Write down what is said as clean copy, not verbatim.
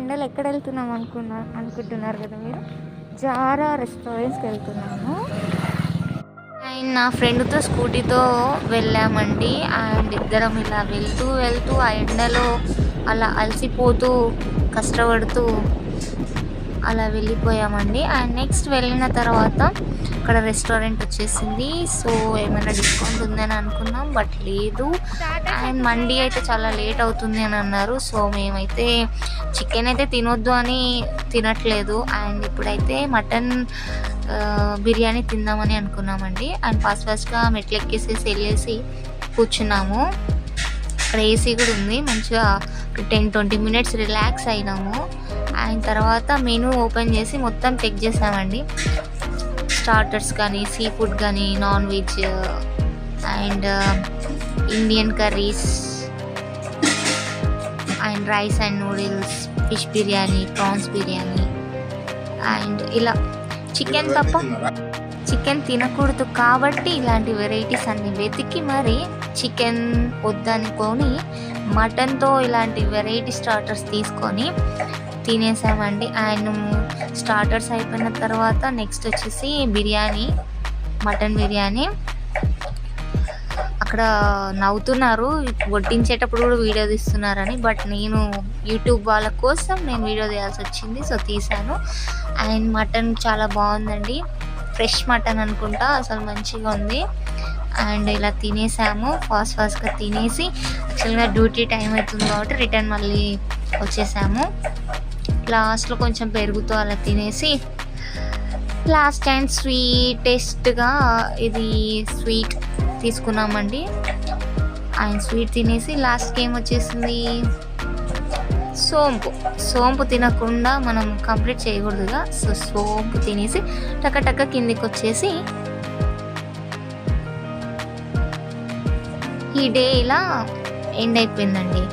ఎండలు ఎక్కడ వెళ్తున్నాం అనుకుంటున్నారు కదా మీరు. జారా రెస్టారెంట్స్కి వెళ్తున్నాము. అండ్ నా ఫ్రెండ్తో స్కూటీతో వెళ్ళామండి. అండ్ ఇద్దరం ఇలా వెళ్తూ వెళ్తూ ఆ ఎండలో అలా అలసిపోతూ కష్టపడుతూ అలా వెళ్ళిపోయామండి. అండ్ నెక్స్ట్ వెళ్ళిన తర్వాత అక్కడ రెస్టారెంట్ వచ్చేసింది. సో ఏమైనా డిస్కౌంట్ ఉందని అనుకున్నాం, బట్ లేదు. అండ్ మండీ అయితే చాలా లేట్ అవుతుంది అని అన్నారు. సో మేమైతే చికెన్ అయితే తినొద్దు అని తినట్లేదు. అండ్ ఇప్పుడైతే మటన్ బిర్యానీ తిందామని అనుకున్నామండి. అండ్ ఫాస్ట్గా మెట్లు ఎక్కేసేసి వెళ్ళేసి కూర్చున్నాము. అక్కడ ఏసీ కూడా ఉంది. మంచిగా 10-20 మినిట్స్ రిలాక్స్ అయినాము. అయిన తర్వాత మెనూ ఓపెన్ చేసి మొత్తం చెక్ చేసామండి. స్టార్టర్స్ కానీ, సీ ఫుడ్ కానీ, non veg and Indian curries and rice and noodles, fish biryani, prawns biryani and ఇలా చికెన్ తప్ప చికెన్ తినకూడదు కాబట్టి ఇలాంటి వెరైటీస్ అన్ని వెతికి మరి చికెన్ వద్దనుకొని మటన్తో ఇలాంటి వెరైటీ స్టార్టర్స్ తీసుకొని తినేసామండి. అండ్ స్టార్టర్స్ అయిపోయిన తర్వాత నెక్స్ట్ వచ్చేసి బిర్యానీ, మటన్ బిర్యానీ. అక్కడ నవ్వుతున్నారు వడ్డించేటప్పుడు కూడా వీడియో తీస్తున్నారని, బట్ నేను యూట్యూబ్ వాళ్ళ కోసం నేను వీడియో తీయాల్సి వచ్చింది. సో తీశాను. అండ్ మటన్ చాలా బాగుందండి, ఫ్రెష్ మటన్ అనుకుంటా, అసలు మంచిగా ఉంది. అండ్ ఇలా తినేసాము. ఫాస్ట్గా తినేసి యాక్చువల్గా డ్యూటీ టైం అవుతుంది కాబట్టి రిటర్న్ మళ్ళీ వచ్చేసాము. లాస్ట్లో కొంచెం పెరుగుతో అలా తినేసి లాస్ట్ అండ్ స్వీటెస్ట్గా ఇది స్వీట్ తీసుకున్నామండి. అండ్ స్వీట్ తినేసి లాస్ట్కి ఏమొచ్చేసింది, సోంపు తినకుండా మనం కంప్లీట్ చేయకూడదుగా. సో సోంపు తినేసి టక్క కిందికి వచ్చేసి ఈ డే ఇలా ఎండ్ అయిపోయిందండి.